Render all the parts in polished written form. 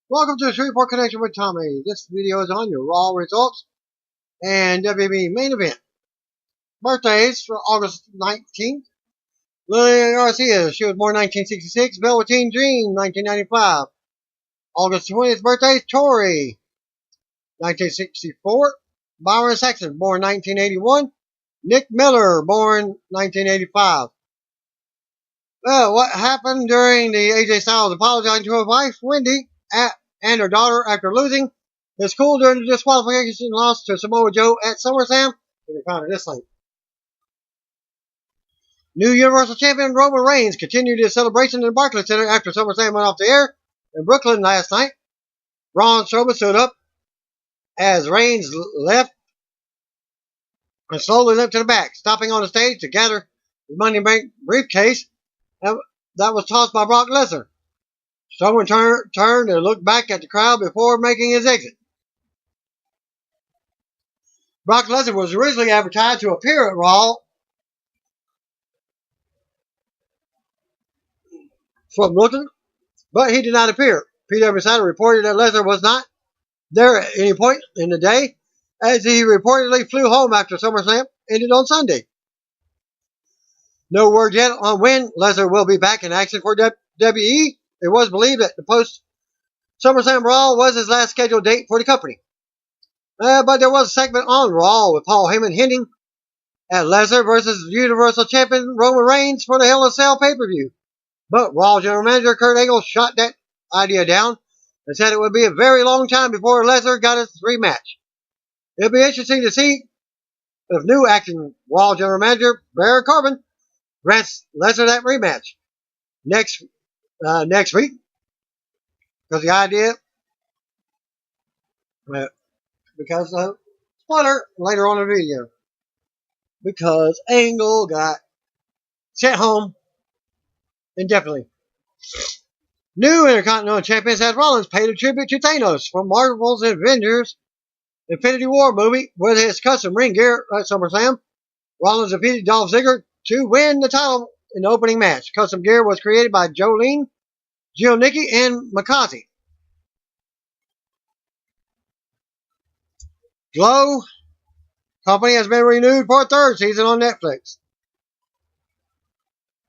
Welcome to the Shreveport Connection with Tommy. This video is on your Raw results and WWE main event. Birthdays for August 19th. Lillian Garcia, she was born 1966. Velveteen Dream, 1995. August 20th birthday, Tori, 1964. Byron Saxton, born 1981. Nick Miller, born 1985. Well, what happened during the AJ Styles apologizing to his wife, Wendy, and her daughter after losing his cool during the disqualification loss to Samoa Joe at SummerSlam? You can find this link. New Universal Champion Roman Reigns continued his celebration in the Barclays Center after SummerSlam went off the air in Brooklyn last night. Braun Strowman stood up as Reigns left and slowly limped to the back, stopping on the stage to gather his Money in the Bank briefcase that was tossed by Brock Lesnar. Strowman turned and looked back at the crowd before making his exit. Brock Lesnar was originally advertised to appear at Raw from Brooklyn, but he did not appear. PW Insider reported that Lesnar was not there at any point in the day, as he reportedly flew home after SummerSlam ended on Sunday. No word yet on when Lesnar will be back in action for WWE. It was believed that the post-SummerSlam Raw was his last scheduled date for the company. But there was a segment on Raw with Paul Heyman hinting at Lesnar versus Universal Champion Roman Reigns for the Hell in a Cell pay-per-view. But Raw General Manager Kurt Angle shot that idea down and said it would be a very long time before Lesnar got his rematch. It'll be interesting to see if new acting Raw General Manager Baron Corbin grants Lesnar that rematch next week, because the idea, because of spoiler later on in the video, because Angle got sent home indefinitely. New Intercontinental Champion Seth Rollins paid a tribute to Thanos from Marvel's Avengers Infinity War movie with his custom ring gear at SummerSlam. Rollins defeated Dolph Ziggler to win the title in the opening match. Custom gear was created by Jolene, Gilnicki, and Makazi. Glow Company has been renewed for a third season on Netflix.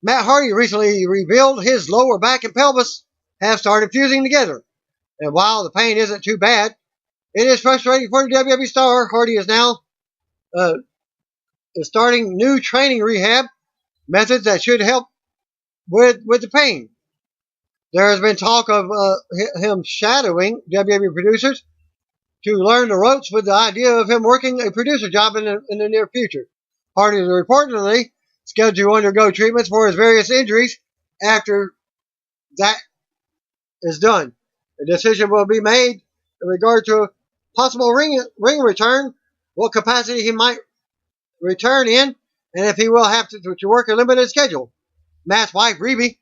Matt Hardy recently revealed his lower back and pelvis have started fusing together. And while the pain isn't too bad, it is frustrating for the WWE star. Hardy is now starting new training rehab methods that should help with the pain. There has been talk of him shadowing WWE producers to learn the ropes, with the idea of him working a producer job in the near future. Hardy is reportedly scheduled to undergo treatments for his various injuries after that is done. A decision will be made in regard to a possible ring return, what capacity he might return in, and if he will have to work a limited schedule. Matt's wife, Reby,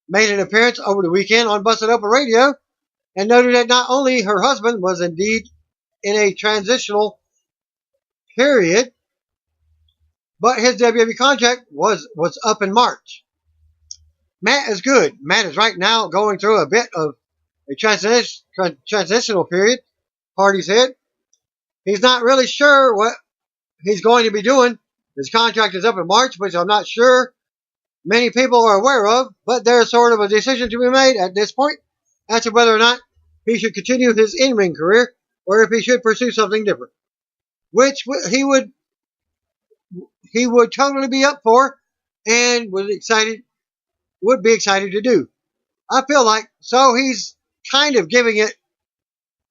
made an appearance over the weekend on Busted Open Radio and noted that not only her husband was indeed in a transitional period, but his WWE contract was up in March. Matt is good. Matt is right now going through a bit of a transitional period, Hardy said. He's not really sure what he's going to be doing. His contract is up in March, which I'm not sure many people are aware of, but there's sort of a decision to be made at this point as to whether or not he should continue his in-ring career or if he should pursue something different, which he would totally be up for and would be excited to do. I feel like so he's kind of giving it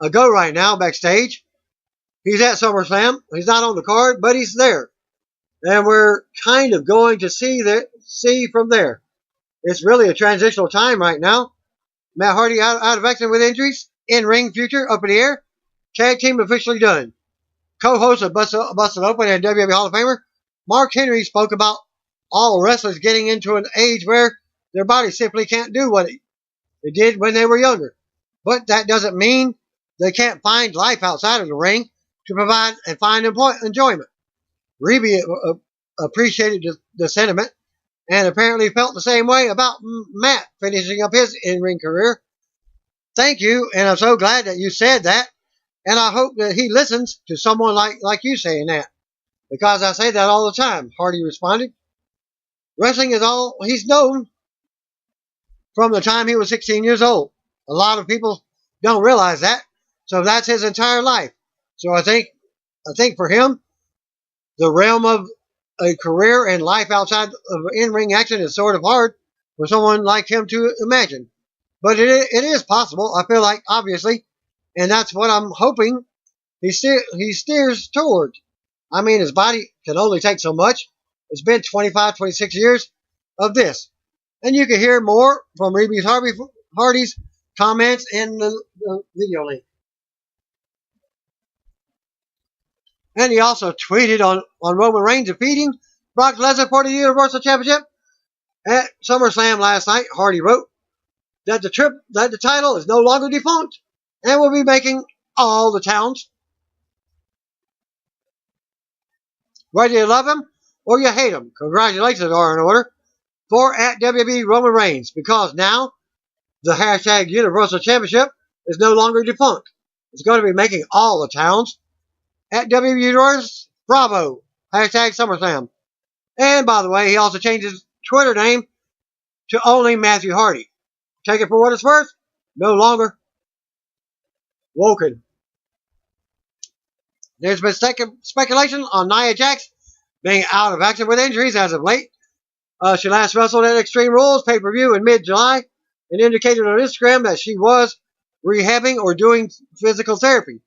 a go right now backstage. He's at SummerSlam. He's not on the card, but he's there. And we're kind of going to see from there. It's really a transitional time right now. Matt Hardy out of action with injuries. In-ring future up in the air. Tag team officially done. Co-host of Busted Open and WWE Hall of Famer Mark Henry spoke about all wrestlers getting into an age where their body simply can't do what it did when they were younger. But that doesn't mean they can't find life outside of the ring to provide and find enjoyment. Reby appreciated the sentiment and apparently felt the same way about Matt finishing up his in-ring career. thank you, and I'm so glad that you said that. And I hope that he listens to someone like you saying that. Because I say that all the time, Hardy responded. Wrestling is all he's known from the time he was 16 years old. A lot of people don't realize that. So that's his entire life. So I think for him, the realm of a career and life outside of in-ring action is sort of hard for someone like him to imagine. But it is possible, I feel like, obviously. And that's what I'm hoping he steers toward. I mean, his body can only take so much. It's been 25, 26 years of this. And you can hear more from Reeves Hardy's comments in the video link. And he also tweeted on Roman Reigns defeating Brock Lesnar for the Universal Championship at SummerSlam last night. Hardy wrote that the title is no longer defunct and will be making all the towns. Whether you love him or you hate him, congratulations are in order for at WWE Roman Reigns, because now the hashtag Universal Championship is no longer defunct. It's going to be making all the towns at WWE Universe. Bravo. Hashtag SummerSlam. And by the way, he also changed his Twitter name to only Matthew Hardy. Take it for what it's worth. No longer Woken. There's been speculation on Nia Jax being out of action with injuries as of late. She last wrestled at Extreme Rules pay-per-view in mid-July and indicated on Instagram that she was rehabbing or doing physical therapy.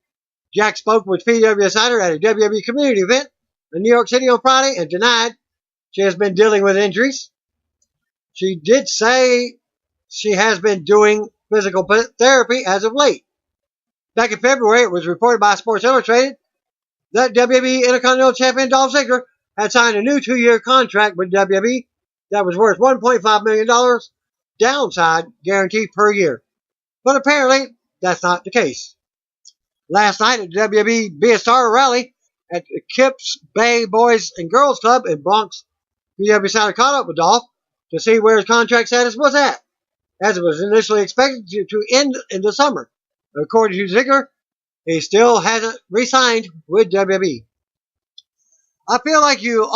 Jax spoke with PW Insider at a WWE community event in New York City on Friday and denied she has been dealing with injuries. She did say she has been doing physical therapy as of late. Back in February, it was reported by Sports Illustrated that WWE Intercontinental Champion Dolph Ziggler had signed a new 2-year contract with WWE that was worth $1.5 million downside guarantee per year. But apparently, that's not the case. Last night at the WWE Be a Star rally at the Kips Bay Boys and Girls Club in Bronx, PW Insider caught up with Dolph to see where his contract status was at, as it was initially expected to end in the summer. According to Ziggler, he still hasn't re-signed with WWE. I feel like you'll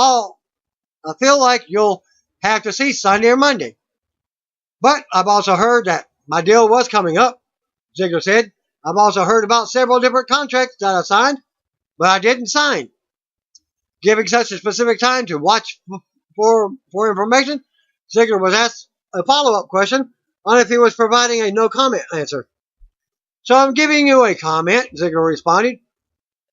have to see Sunday or Monday. But I've also heard that my deal was coming up, Ziggler said. I've also heard about several different contracts that I signed, but I didn't sign. Giving such a specific time to watch for information, Ziggler was asked a follow-up question on if he was providing a no-comment answer. So I'm giving you a comment, Ziggler responded.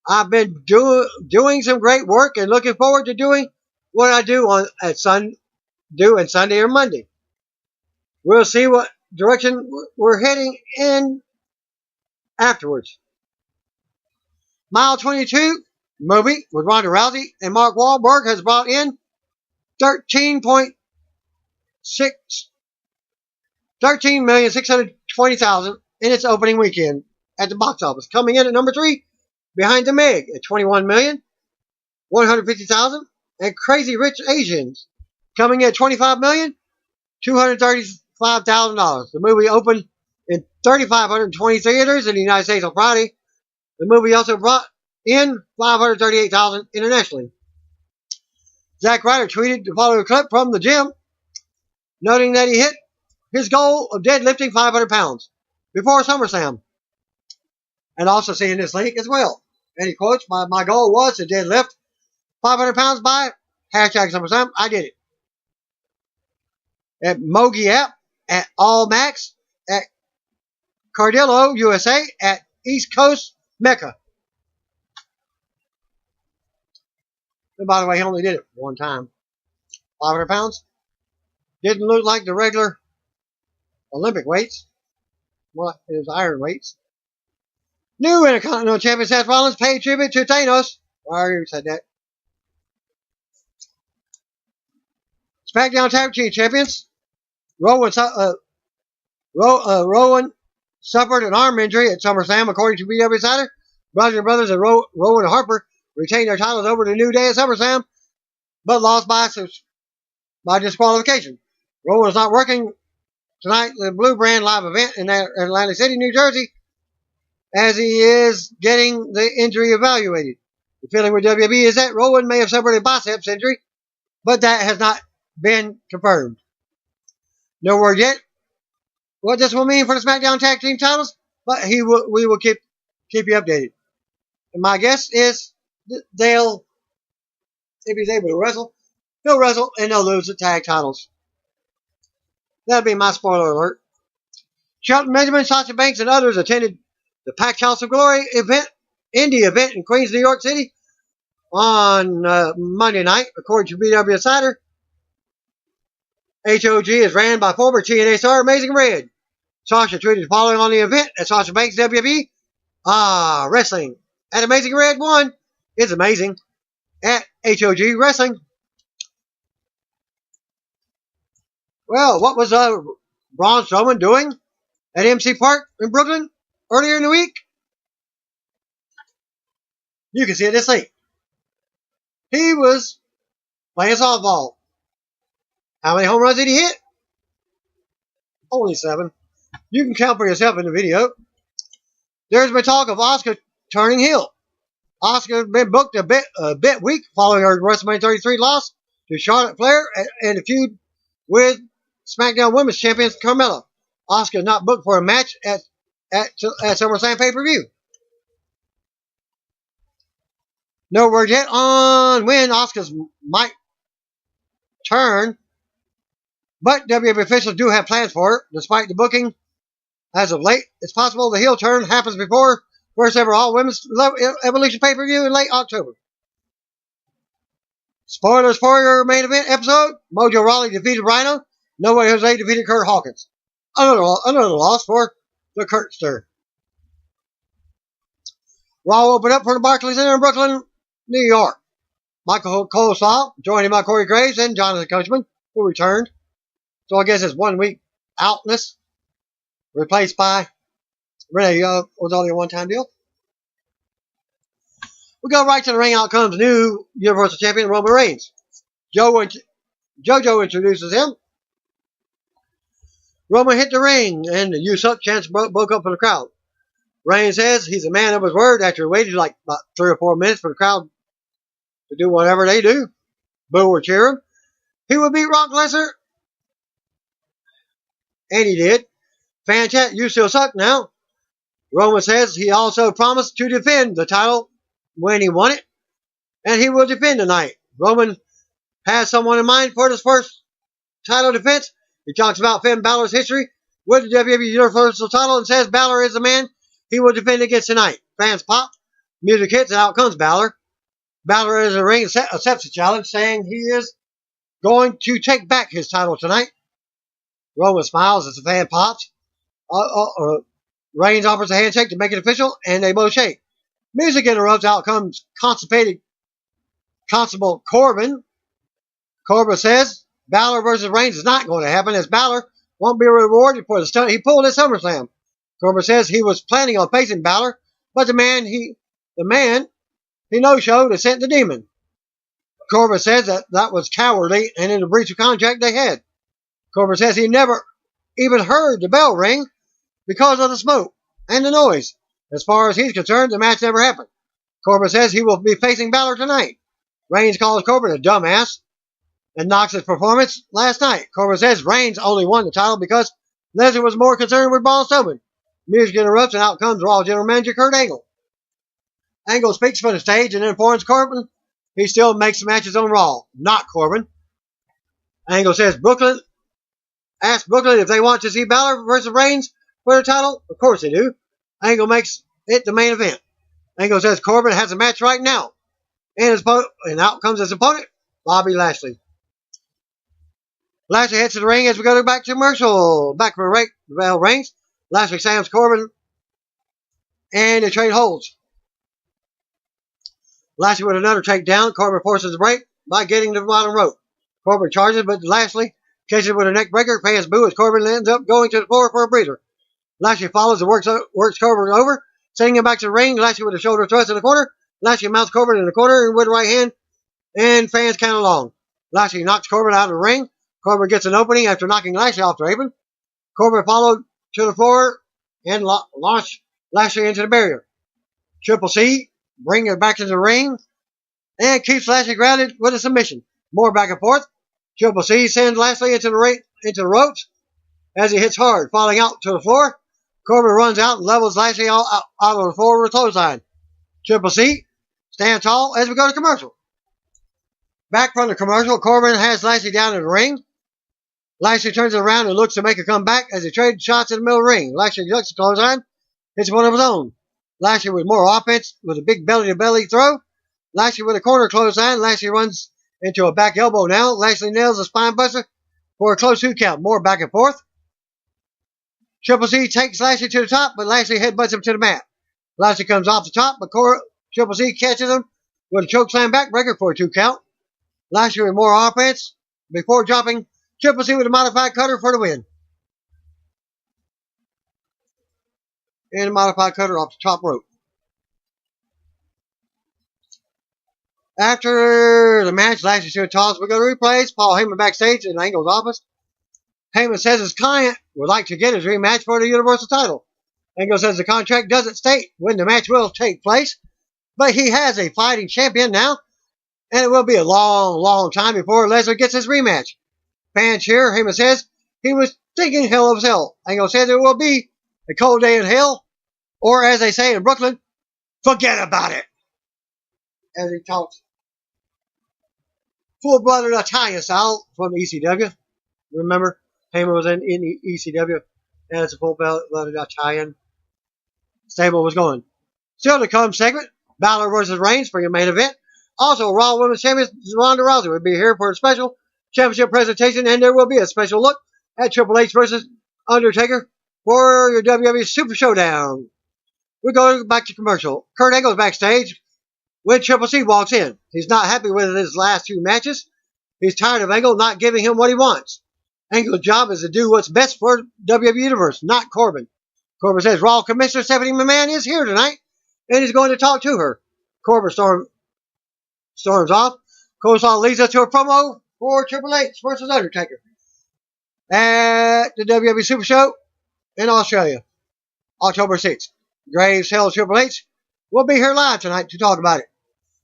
I've been doing some great work and looking forward to doing what I do on Sunday or Monday. We'll see what direction we're heading in afterwards. Mile 22 movie with Ronda Rousey and Mark Wahlberg has brought in $13,620,000 in its opening weekend at the box office, coming in at number 3 behind The Meg at $21,150,000, and Crazy Rich Asians coming in at $25,235,000. The movie opened in 3,520 theaters in the United States on Friday. The movie also brought in $538,000 internationally. Zack Ryder tweeted the following clip from the gym, noting that he hit his goal of deadlifting 500 pounds before SummerSlam. And also seeing this link as well. And he quotes, my goal was to deadlift 500 pounds by hashtag SummerSlam. I did it. At Mogi app, at All Max, at Cardillo USA, at East Coast Mecca. And by the way, he only did it one time. 500 pounds. Didn't look like the regular Olympic weights. Well, it was iron weights. New Intercontinental Champion Seth Rollins paid tribute to Thanos. I already said that. SmackDown Tag Team Champions. Rowan suffered an arm injury at SummerSlam, according to PW Insider. Roger Brothers and Rowan Harper retained their titles over the New Day at SummerSlam, but lost by disqualification. Rowan was not working tonight, the Blue Brand live event in Atlantic City, New Jersey, as he is getting the injury evaluated. The feeling with WWE is that Rowan may have suffered a biceps injury, but that has not been confirmed. No word yet what this will mean for the SmackDown Tag Team titles, but we will keep you updated. And my guess is they'll, if he's able to wrestle, he'll wrestle and they'll lose the tag titles. That'll be my spoiler alert. Shelton Benjamin, Sasha Banks, and others attended the Packed House of Glory indie event in Queens, New York City on Monday night, according to BW Insider. HOG is ran by former TNA star Amazing Red. Sasha tweeted following on the event at Sasha Banks WWE. Wrestling at Amazing Red 1 is amazing at HOG Wrestling. Well, what was Braun Strowman doing at MC Park in Brooklyn earlier in the week? You can see it this link. He was playing softball. How many home runs did he hit? Only 7. You can count for yourself in the video. There's been talk of Asuka turning heel. Asuka has been booked a bit weak following her WrestleMania 33 loss to Charlotte Flair and a feud with SmackDown Women's Champion Carmella. Asuka is not booked for a match at SummerSlam pay-per-view. No word yet on when Asuka might turn, but WWE officials do have plans for her, despite the booking. As of late, it's possible the heel turn happens before first ever All Women's Evolution pay-per-view in late October. Spoilers for your main event episode. Mojo Rawley defeated Rhino. No Way Jose defeated Kurt Hawkins. Another loss for the Kurtster. Raw opened up for the Barclays Center in Brooklyn, New York. Michael Cole joined by Corey Graves and Jonathan Coachman, who returned. So I guess it's 1 week outness. Replaced by Renee was only a one-time deal. We go right to the ring. Out comes new Universal Champion Roman Reigns. JoJo introduces him. Roman hit the ring, and the "You Suck" chants broke up from the crowd. Reigns says he's a man of his word after waiting like about 3 or 4 minutes for the crowd to do whatever they do. Boo or cheer him. He would beat Brock Lesnar. And he did. Fan chat, "You still suck now." Roman says he also promised to defend the title when he won it, and he will defend tonight. Roman has someone in mind for his first title defense. He talks about Finn Balor's history with the WWE Universal title and says Balor is the man he will defend against tonight. Fans pop, music hits, and out comes Balor. Balor is in the ring, accepts the challenge, saying he is going to take back his title tonight. Roman smiles as the fan pops. Reigns offers a handshake to make it official, and they both shake. Music interrupts. Out comes constipated Constable Corbin. Corbin says Balor versus Reigns is not going to happen, as Balor won't be rewarded for the stunt he pulled at SummerSlam. Corbin says he was planning on facing Balor, but the man he no-showed and sent the demon. Corbin says that was cowardly and in a breach of contract they had. Corbin says he never even heard the bell ring because of the smoke and the noise. As far as he's concerned, the match never happened. Corbin says he will be facing Balor tonight. Reigns calls Corbin a dumbass and knocks his performance last night. Corbin says Reigns only won the title because Lesnar was more concerned with Braun Strowman. Music interrupts, and out comes Raw General Manager Kurt Angle. Angle speaks from the stage and informs Corbin he still makes matches on Raw, not Corbin. Angle says ask Brooklyn if they want to see Balor versus Reigns for the title. Of course they do. Angle makes it the main event. Angle says Corbin has a match right now. And out comes his opponent, Bobby Lashley. Lashley heads to the ring as we go back to commercial. Back for the bell rings. Lashley slams Corbin, and the trade holds. Lashley with another takedown. Corbin forces the break by getting to the bottom rope. Corbin charges, but Lashley catches with a neck breaker. Fans boo as Corbin ends up going to the floor for a breather. Lashley follows and works Corbin over, sending him back to the ring. Lashley with a shoulder thrust in the corner. Lashley mounts Corbin in the corner with the right hand, and fans count along. Lashley knocks Corbin out of the ring. Corbin gets an opening after knocking Lashley off the apron. Corbin followed to the floor and launched Lashley into the barrier. Triple C bring her back to the ring and keeps Lashley grounded with a submission. More back and forth. Triple C sends Lashley into the ropes as he hits hard, falling out to the floor. Corbin runs out and levels Lashley out of the floor with a clothesline. Triple C stand tall as we go to commercial. Back from the commercial, Corbin has Lashley down in the ring. Lashley turns around and looks to make a comeback as he trades shots in the middle of the ring. Lashley ducks the clothesline, hits one of his own. Lashley with more offense with a big belly-to-belly throw. Lashley with a corner clothesline. Lashley runs into a back elbow now. Lashley nails a spine buster for a close 2 count. More back and forth. Triple C takes Lashley to the top, but Lashley headbutts him to the mat. Lashley comes off the top, but Triple C catches him with a chokeslam backbreaker for a 2 count. Lashley with more offense before dropping Triple C with a modified cutter for the win. And a modified cutter off the top rope. After the match, Lashley to the toss. We go to replays. Paul Heyman backstage in Angle's office. Heyman says his client would like to get his rematch for the Universal title. Angle says the contract doesn't state when the match will take place, but he has a fighting champion now, and it will be a long, long time before Lesnar gets his rematch. Fans cheer. Heyman says he was thinking hell of hell. Angle says it will be a cold day in hell, or as they say in Brooklyn, forget about it. As he talks full-blooded Italian style from ECW. Remember, Heyman was in ECW, and it's a full-blooded Italian stable was going. Still to come segment, Balor versus Reigns for your main event. Also, Raw Women's Champion Ronda Rousey will be here for a special championship presentation, and there will be a special look at Triple H versus Undertaker for your WWE Super Showdown. We go back to commercial. Kurt Angle's backstage when Triple C walks in. He's not happy with his last 2 matches. He's tired of Angle not giving him what he wants. Angle's job is to do what's best for WWE Universe, not Corbin. Corbin says Raw Commissioner Stephanie McMahon is here tonight, and he's going to talk to her. Corbin storms off. Coleslaw leads us to a promo for Triple H versus Undertaker at the WWE Super Show in Australia, October 6th. Graves tells Triple H will be here live tonight to talk about it.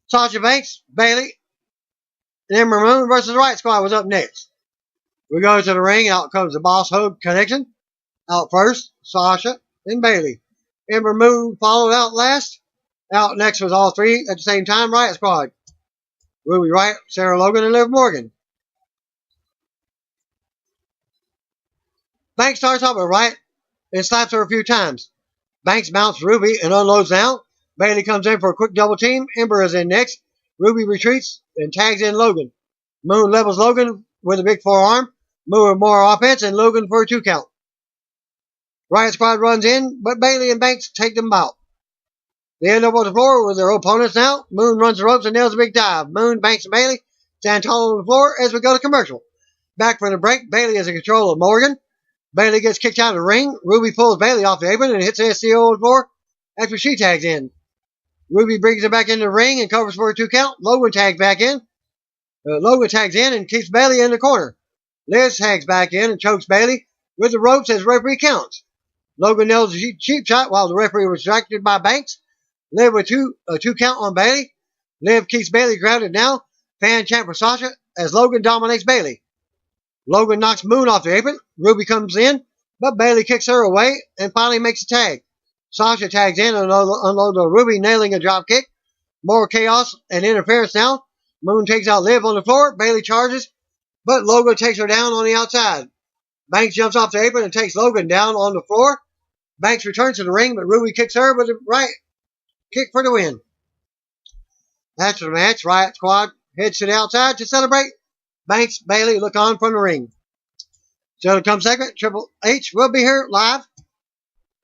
Sasha Banks, Bayley, and Ember Moon versus the Riot Squad was up next. We go to the ring. Out comes the Boss Hug Connection. Out first, Sasha and Bayley. Ember Moon followed out last. Out next was all 3 at the same time, Riot Squad. Ruby Riott, Sarah Logan, and Liv Morgan. Banks starts off with Riott and slaps her a few times. Banks mounts Ruby and unloads now. Bayley comes in for a quick double team. Ember is in next. Ruby retreats and tags in Logan. Moon levels Logan with a big forearm. Moon with more offense and Logan for a 2 count. Riot Squad runs in, but Bayley and Banks take them out. They end up on the floor with their opponents now. Moon runs the ropes and nails a big dive. Moon, Banks, and Bayley stand tall on the floor as we go to commercial. Back from the break, Bayley is in control of Morgan. Bayley gets kicked out of the ring. Ruby pulls Bayley off the apron and hits SCO on the floor after she tags in. Ruby brings her back in the ring and covers for a 2 count. Logan tags back in. Logan tags in and keeps Bayley in the corner. Liz tags back in and chokes Bayley with the ropes as referee counts. Logan nails a cheap shot while the referee was distracted by Banks. Liv with a 2 count on Bayley. Liv keeps Bayley grounded now. Fan chant for Sasha as Logan dominates Bayley. Logan knocks Moon off the apron. Ruby comes in, but Bayley kicks her away and finally makes a tag. Sasha tags in and unloads a Ruby, nailing a drop kick. More chaos and interference now. Moon takes out Liv on the floor. Bayley charges, but Logan takes her down on the outside. Banks jumps off the apron and takes Logan down on the floor. Banks returns to the ring, but Ruby kicks her with a right kick for the win. After the match, Riot Squad heads to the outside to celebrate. Banks, Bayley look on from the ring. So to come segment, Triple H will be here live.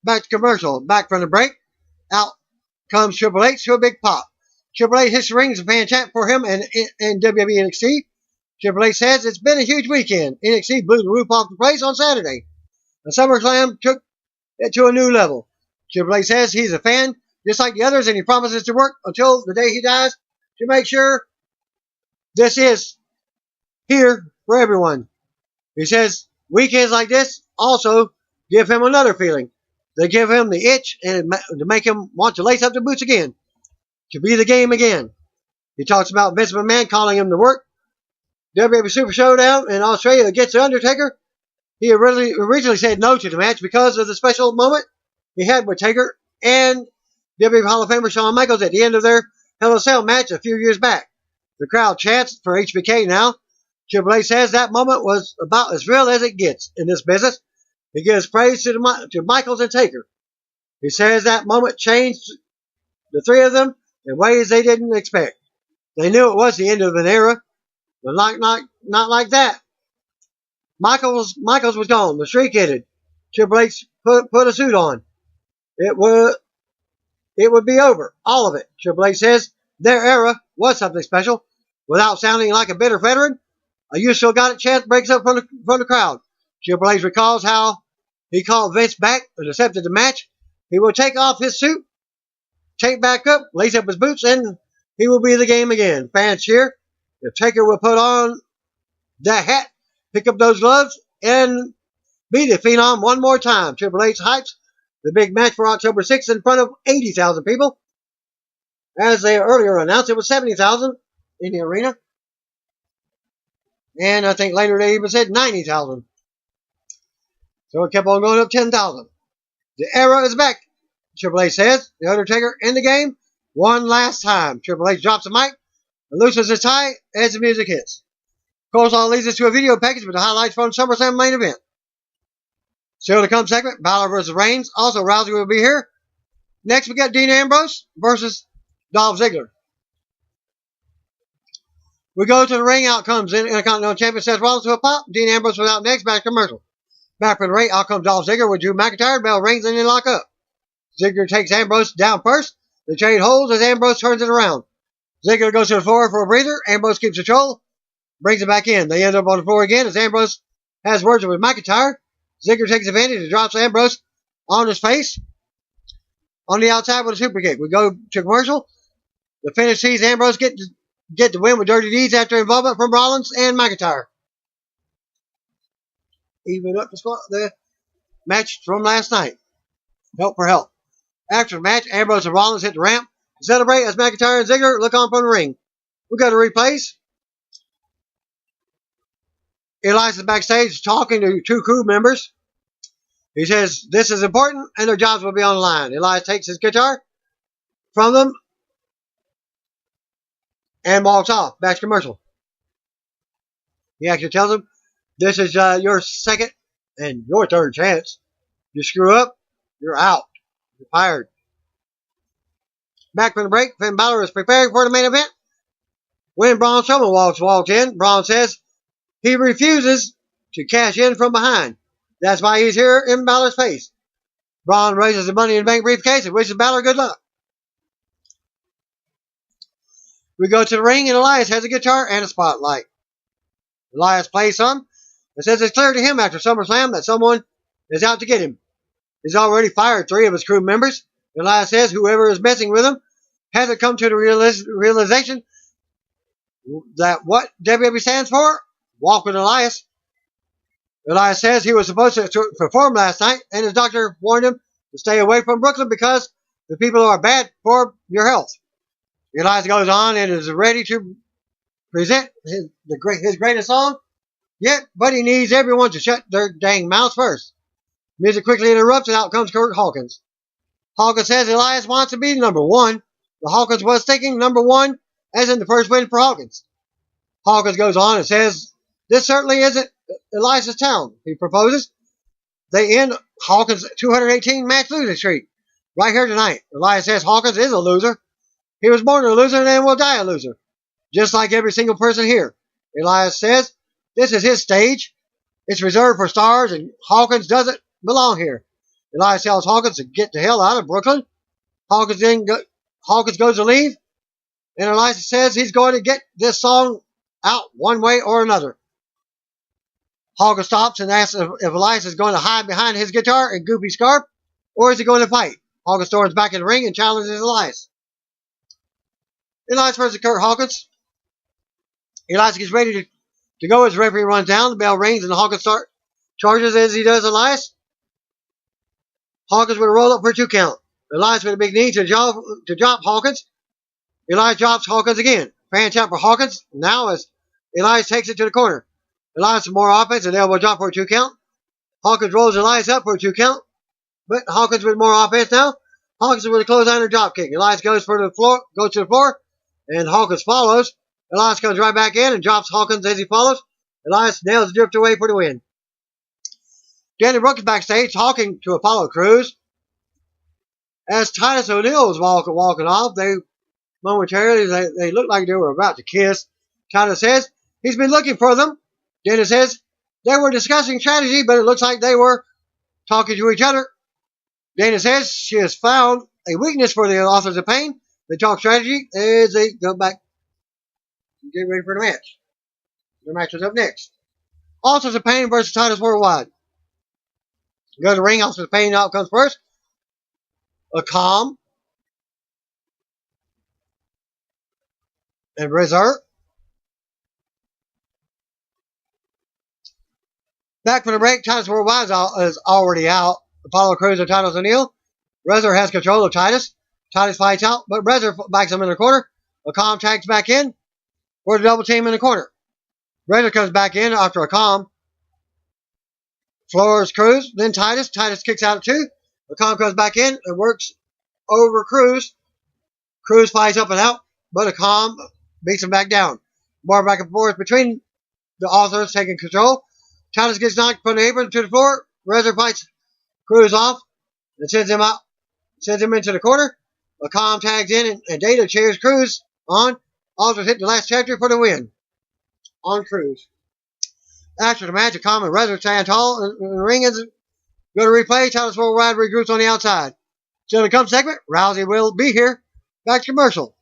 Back to commercial. Back from the break. Out comes Triple H to a big pop. Triple H hits the ring as a fan chant for him and WWE NXT. Triple H says it's been a huge weekend. NXT blew the roof off the place on Saturday. The SummerSlam took it to a new level. Triple H says he's a fan just like the others, and he promises to work until the day he dies to make sure this is here for everyone. He says weekends like this also give him another feeling. They give him the itch and to make him want to lace up the boots again, to be the game again. He talks about Vince McMahon calling him to work. WWE Super Showdown in Australia against The Undertaker. He originally said no to the match because of the special moment he had with Taker and WWE Hall of Famer Shawn Michaels at the end of their Hell in a Cell match a few years back. The crowd chants for HBK now. Triple H says that moment was about as real as it gets in this business. He gives praise to Michaels and Taker. He says that moment changed the three of them in ways they didn't expect. They knew it was the end of an era, but not like that. Michaels was gone. The streak ended. Triple H put a suit on. It would be over. All of it. Triple H says their era was something special. Without sounding like a bitter veteran, a "you still got it" chant breaks up from the crowd. Triple H recalls how he called Vince back and accepted the match. He will take off his suit, take back up, lace up his boots, and he will be the game again. Fans cheer. If Taker will put on that hat, pick up those gloves, and be the Phenom one more time. Triple H hypes the big match for October 6th in front of 80,000 people. As they earlier announced, it was 70,000 in the arena. And I think later they even said 90,000. So it kept on going up 10,000. The era is back, Triple H says. The Undertaker in the game one last time. Triple H drops the mic and loosens his tie as the music hits. Of course, all leads us to a video package with the highlights from SummerSlam main event. Still to come segment, Balor versus Reigns. Also, Rousey will be here. Next, we got Dean Ambrose versus Dolph Ziggler. We go to the ring. Out comes Intercontinental Champion Seth Rollins to a pop. Dean Ambrose was out next. Back commercial. Back for the ring. Out comes Dolph Ziggler with Drew McIntyre. Bell rings and they lock up. Ziggler takes Ambrose down first. The trade holds as Ambrose turns it around. Ziggler goes to the floor for a breather. Ambrose keeps control. Brings it back in. They end up on the floor again as Ambrose has words with McIntyre. Ziggler takes advantage and drops Ambrose on his face on the outside with a super kick. We go to commercial. The finish sees Ambrose get the win with dirty deeds after involvement from Rollins and McIntyre. Even up the match from last night. Help for help. After the match, Ambrose and Rollins hit the ramp to celebrate as McIntyre and Ziggler look on from the ring. We go to replays. Elias is backstage talking to two crew members. He says this is important and their jobs will be on the line. Elias takes his guitar from them and walks off. Back to commercial. He actually tells them, this is your second and your third chance. You screw up, you're out. You're fired. Back from the break, Finn Balor is preparing for the main event. When Braun Strowman walks in, Braun says he refuses to cash in from behind. That's why he's here in Balor's face. Braun raises the Money in the Bank briefcase and wishes Balor good luck. We go to the ring and Elias has a guitar and a spotlight. Elias plays some and says it's clear to him after SummerSlam that someone is out to get him. He's already fired 3 of his crew members. Elias says whoever is messing with him hasn't come to the realization that what WWE stands for, walk with Elias. Elias says he was supposed to perform last night and his doctor warned him to stay away from Brooklyn because the people are bad for your health. Elias goes on and is ready to present his greatest song yet, but he needs everyone to shut their dang mouths first. Music quickly interrupts and out comes Kurt Hawkins. Hawkins says Elias wants to be number 1, but Hawkins was thinking number 1 as in the first win for Hawkins. Hawkins goes on and says this certainly isn't Elias' town. He proposes they end Hawkins' 218 match losing streak right here tonight. Elias says Hawkins is a loser. He was born a loser and will die a loser, just like every single person here. Elias says this is his stage. It's reserved for stars and Hawkins doesn't belong here. Elias tells Hawkins to get the hell out of Brooklyn. Hawkins goes to leave and Elias says he's going to get this song out one way or another. Hawkins stops and asks if Elias is going to hide behind his guitar and goofy scarf, or is he going to fight? Hawkins storms back in the ring and challenges Elias. Elias versus Kurt Hawkins. Elias gets ready to go as the referee runs down. The bell rings and Hawkins charges as he does Elias. Hawkins with a roll up for a 2 count. Elias with a big knee to drop Hawkins. Elias drops Hawkins again. Fan chop for Hawkins. Now as Elias takes it to the corner. Elias with more offense and elbow drop for a 2 count. Hawkins rolls Elias up for a 2 count. But Hawkins with more offense now. Hawkins with a clothesline and drop kick. Elias goes to the floor, and Hawkins follows. Elias comes right back in and drops Hawkins as he follows. Elias nails the drift away for the win. Danny Brooks backstage talking to Apollo Crews. As Titus O'Neil was walking off, they looked like they were about to kiss. Titus says he's been looking for them. Danny says they were discussing strategy, but it looks like they were talking to each other. Dana says she has found a weakness for the Authors of Pain. They talk strategy as they go back and get ready for the match. The match is up next. Authors of Pain versus Titus Worldwide. Go to the ring. Authors of Pain out comes first. A calm and reserve. Back from the break. Titus Worldwide is already out. Apollo Crews and Titus O'Neil. Rezar has control of Titus. Titus fights out, but Rezar backs him in the corner. Akam tags back in for the double team in the corner. Rezar comes back in after Akam floors Crews, then Titus. Titus kicks out at 2. Akam comes back in and works over Crews. Crews fights up and out, but Akam beats him back down. More back and forth between the Authors taking control. Titus gets knocked from the apron to the floor. Rezar fights Crews off and sends him into the corner. Akam tags in and Data cheers Crews on. Authors hit the last chapter for the win on Crews. After the match, Akam and Rezar stand tall in the ring and go to replay. Titus Worldwide regroups on the outside. So to come segment, Rousey will be here. Back to commercial.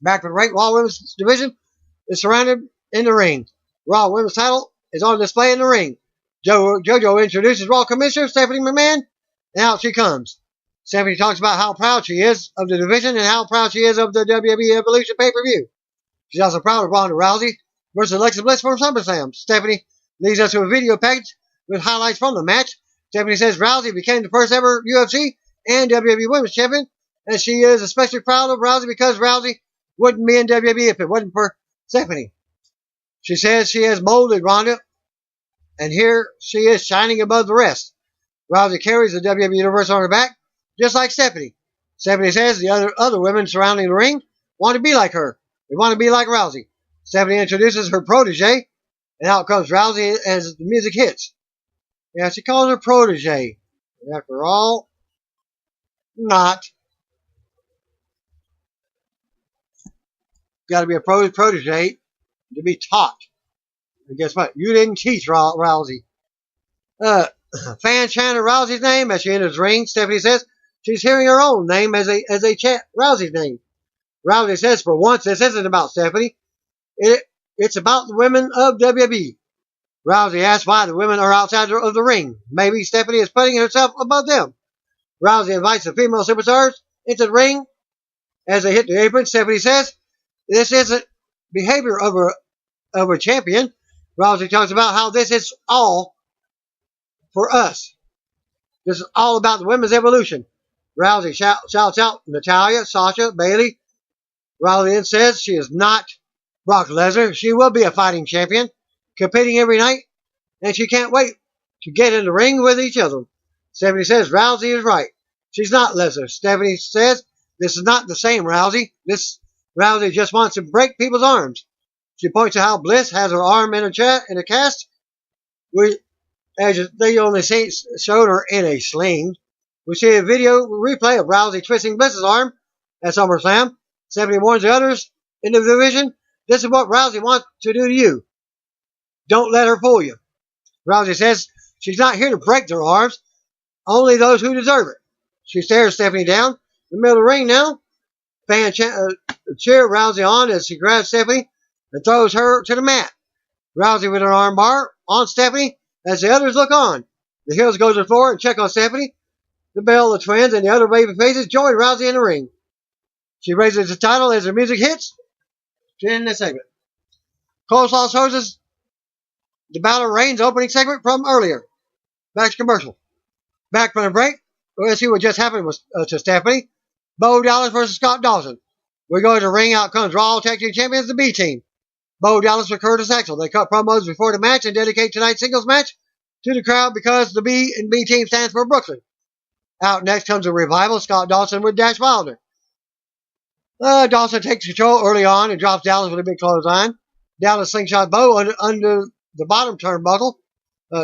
Back to the rank Raw Women's Division is surrounded in the ring. Raw Women's title is on display in the ring. JoJo introduces Raw Commissioner Stephanie McMahon, and out she comes. Stephanie talks about how proud she is of the division and how proud she is of the WWE Evolution pay-per-view. She's also proud of Ronda Rousey versus Alexa Bliss from SummerSlam. Stephanie leads us to a video package with highlights from the match. Stephanie says Rousey became the first ever UFC and WWE Women's Champion, and she is especially proud of Rousey because Rousey wouldn't be in WWE if it wasn't for Stephanie. She says she has molded Ronda, and here she is shining above the rest. Rousey carries the WWE Universe on her back, just like Stephanie. Stephanie says the other women surrounding the ring want to be like her. They want to be like Rousey. Stephanie introduces her protege, and out comes Rousey as the music hits. Yeah, she calls her protege. And after all, not. Got to be a protege to be taught. And guess what? You didn't teach Rousey. Fan chanted Rousey's name as she enters the ring. Stephanie says she's hearing her own name as they chant Rousey's name. Rousey says, for once, this isn't about Stephanie. It's about the women of WWE. Rousey asks why the women are outside of the ring. Maybe Stephanie is putting herself above them. Rousey invites the female superstars into the ring as they hit the apron. Stephanie says, this isn't behavior of a champion. Rousey talks about how this is all for us. This is all about the women's evolution. Rousey shouts out Natalya, Sasha, Bayley. Rousey then says she is not Brock Lesnar. She will be a fighting champion, competing every night, and she can't wait to get in the ring with each other. Stephanie says Rousey is right. She's not Lesnar. Stephanie says this is not the same Rousey. This Rousey just wants to break people's arms. She points to how Bliss has her arm in a cast. As they only showed her in a sling. We see a video replay of Rousey twisting Bliss's arm at SummerSlam. Stephanie warns the others in the division, this is what Rousey wants to do to you. Don't let her fool you. Rousey says she's not here to break their arms, only those who deserve it. She stares Stephanie down in the middle of the ring now. Fans cheer Rousey on as she grabs Stephanie and throws her to the mat. Rousey with her arm bar on Stephanie as the others look on. The heels go to the floor and check on Stephanie. The Bell, the Twins, and the other baby faces join Rousey in the ring. She raises the title as the music hits to end the segment. Coleslaw hoses the Battle Reigns opening segment from earlier. Back to commercial. Back from the break, let's see what just happened with, to Stephanie. Bo Dallas versus Scott Dawson. We go to the ring. Out comes Raw Tag Team Champions, the B Team. Bo Dallas with Curtis Axel. They cut promos before the match and dedicate tonight's singles match to the crowd because the B and B Team stands for Brooklyn. Out next comes a Revival, Scott Dawson with Dash Wilder. Dawson takes control early on and drops Dallas with a big clothesline. Dallas slingshot Bo under the bottom turnbuckle.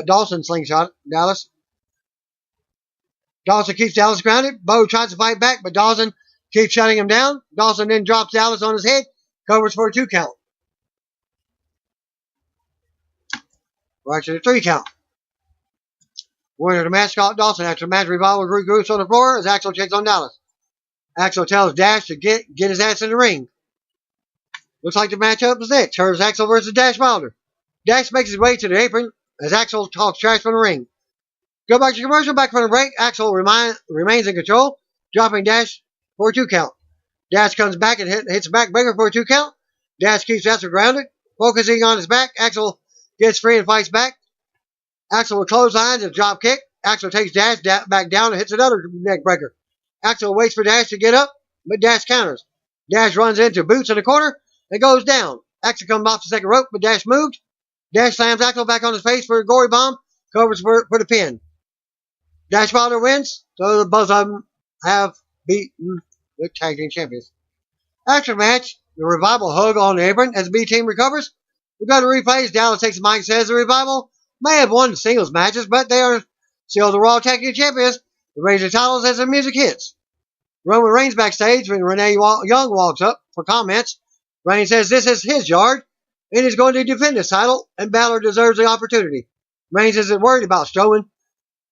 Dawson slingshot Dallas. Dawson keeps Dallas grounded. Bo tries to fight back, but Dawson keeps shutting him down. Dawson then drops Dallas on his head, covers for a 2 count. Right to the 3 count. Winner of the match, Scott Dawson. After the match, Revival regroups on the floor as Axel checks on Dallas. Axel tells Dash to get his ass in the ring. Looks like the matchup is next. Curtis Axel versus Dash Wilder. Dash makes his way to the apron as Axel talks trash from the ring. Go back to commercial, back from the break. Axel remains in control, dropping Dash for a 2 count. Dash comes back and hits a backbreaker for a 2 count. Dash keeps Axel grounded, focusing on his back. Axel gets free and fights back. Axel with clotheslines and drop kick. Axel takes Dash back down and hits another neck breaker. Axel waits for Dash to get up, but Dash counters. Dash runs into Boots in the corner and goes down. Axel comes off the second rope, but Dash moved. Dash slams Axel back on his face for a gory bomb, covers for the pin. Dash Wilder wins, so both of them have beaten the tag team champions. After the match, the Revival hug on the apron as the B team recovers. We go to replays. Dallas takes the mic and says the Revival may have won the singles matches, but they are still the Raw Tag Team Champions. They raise their titles as the music hits. Roman Reigns backstage when Renee Young walks up for comments. Reigns says this is his yard and he's going to defend his title, and Balor deserves the opportunity. Reigns isn't worried about Strowman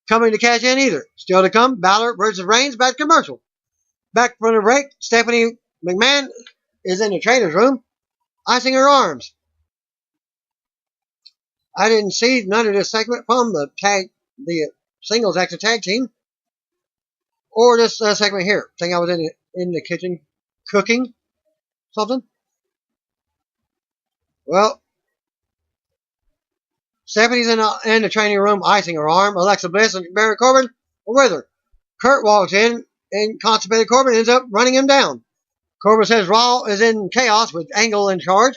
coming to cash in either. Still to come, Balor versus Reigns. Back commercial. Back from the break, Stephanie McMahon is in the trainer's room, icing her arms. I didn't see none of this segment from the singles action tag team, or this segment here. I think I was in the kitchen cooking something. Well, Stephanie's in the training room, icing her arm. Alexa Bliss and Baron Corbin are with her. Kurt walks in, and constipated Corbin ends up running him down. Corbin says Raw is in chaos with Angle in charge.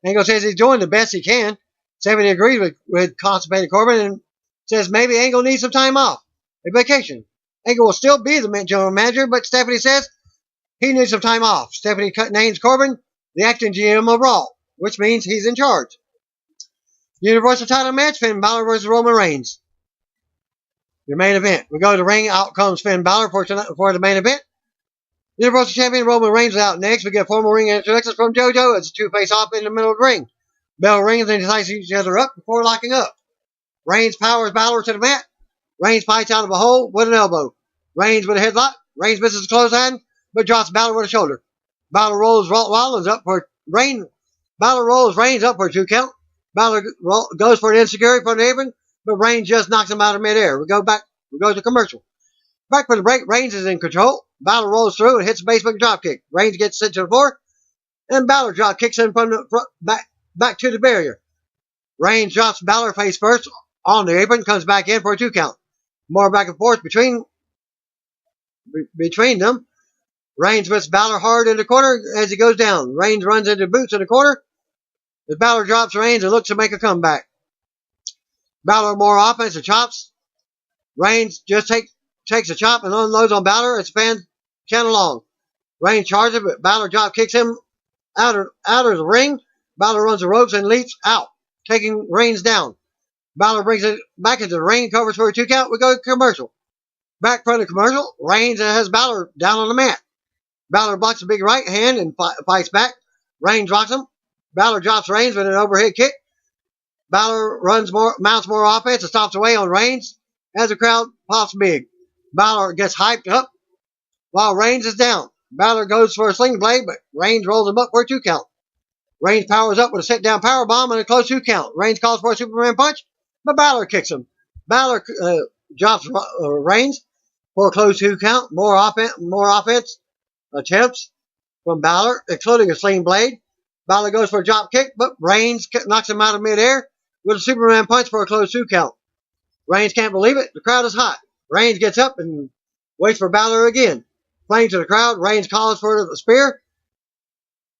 Angle says he's doing the best he can. Stephanie agrees with constipated Corbin and says maybe Angle needs some time off, a vacation. Angle will still be the general manager, but Stephanie says he needs some time off. Stephanie names Corbin the acting GM of Raw, which means he's in charge. Universal title match, Finn Balor versus Roman Reigns. Your main event. We go to the ring. Out comes Finn Balor for the main event. Universal Champion Roman Reigns is out next. We get formal ring introductions from JoJo as the two face off in the middle of the ring. Bell rings and decides to each other up before locking up. Reigns powers Balor to the mat. Reigns fights out of a hole with an elbow. Reigns with a headlock. Reigns misses the clothesline, but drops Balor with a shoulder. Balor rolls Rollins up for Reigns. Balor rolls Reigns up for a 2 count. Balor goes for an insecurity from the apron, but Reigns just knocks him out of midair. We go to commercial. Back for the break, Reigns is in control. Balor rolls through and hits a basement dropkick. Reigns gets sent to the floor, and Balor drop kicks him from the front, back to the barrier. Reigns drops Balor face first on the apron, comes back in for a 2 count. More back and forth between them. Reigns whips Balor hard in the corner as he goes down. Reigns runs into Boots in the corner. As Balor drops Reigns and looks to make a comeback. Balor more offense and chops. Reigns just takes a chop and unloads on Balor as fans chant along. Reigns charges, but Balor drop kicks him out of the ring. Balor runs the ropes and leaps out, taking Reigns down. Balor brings it back into the ring, covers for a 2 count. We go to commercial. Back from the commercial, Reigns has Balor down on the mat. Balor blocks a big right hand and fights back. Reigns rocks him. Balor drops Reigns with an overhead kick. Balor mounts more offense and stops away on Reigns as the crowd pops big. Balor gets hyped up while Reigns is down. Balor goes for a sling blade, but Reigns rolls him up for a 2 count. Reigns powers up with a sit-down powerbomb and a close 2 count. Reigns calls for a Superman punch, but Balor kicks him. Balor drops Reigns for a close 2 count. More offense attempts from Balor, including a sling blade. Balor goes for a drop kick, but Reigns knocks him out of midair with a Superman punch for a close 2 count. Reigns can't believe it. The crowd is hot. Reigns gets up and waits for Balor again. Playing to the crowd, Reigns calls for the spear,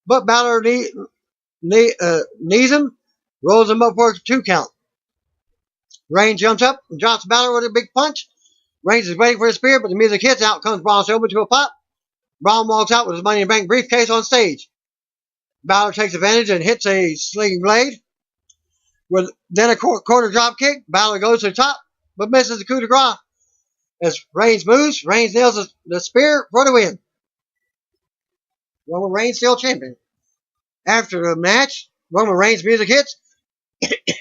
but Balor knees him, rolls him up for a 2 count. Reigns jumps up and drops Balor with a big punch. Reigns is waiting for the spear, but the music hits. Out comes Braun Strowman to a pop. Braun walks out with his Money in the Bank briefcase on stage. Balor takes advantage and hits a slinging blade. Then a corner drop kick. Balor goes to the top, but misses the coup de grace. As Reigns moves, Reigns nails the spear for the win. Roman Reigns still champion. After the match, Roman Reigns music hits,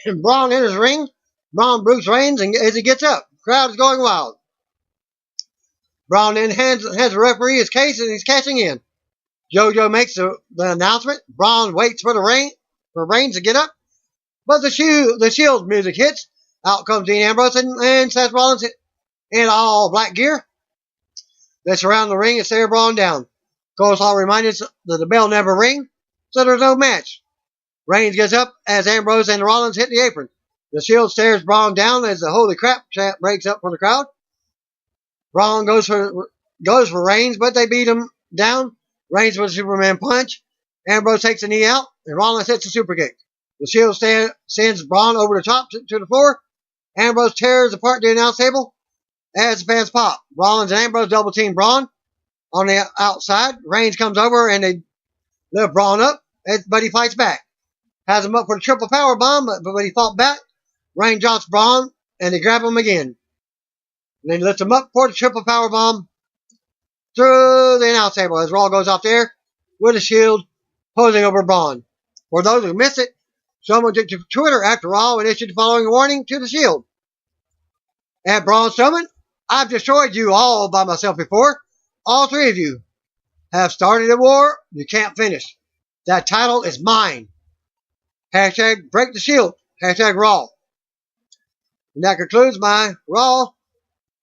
and Braun enters the ring. Braun brooks Reigns as he gets up. The crowd is going wild. Braun then hands the referee his case and he's cashing in. JoJo makes the announcement. Braun waits for Reigns to get up, but the Shield music hits. Out comes Dean Ambrose and Seth Rollins in all black gear. They surround the ring and stare Braun down. Cole Hall reminds us that the bell never rings, so there's no match. Reigns gets up as Ambrose and Rollins hit the apron. The Shield stares Braun down as the holy crap chant breaks up for the crowd. Braun goes for Reigns, but they beat him down. Reigns with a Superman punch. Ambrose takes a knee out, and Rollins hits a super kick. The Shield sends Braun over the top to the floor. Ambrose tears apart the announce table as the fans pop. Rollins and Ambrose double team Braun on the outside. Reigns comes over and they lift Braun up, but he fights back. Has him up for the triple power bomb, but when he fought back, Reigns drops Braun and they grab him again. And then lifts him up for the triple power bomb through the announce table as Raw goes off there with a Shield posing over Braun. For those who missed it, someone took to Twitter after Raw and issued the following warning to the Shield. At Braun Strowman, I've destroyed you all by myself before. All 3 of you have started a war you can't finish. That title is mine. Hashtag break the Shield. Hashtag Raw. And that concludes my Raw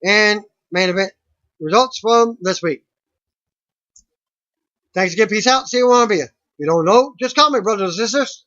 and main event results from this week. Thanks again. Peace out. See you one of you. If you don't know, just call me, brothers and sisters.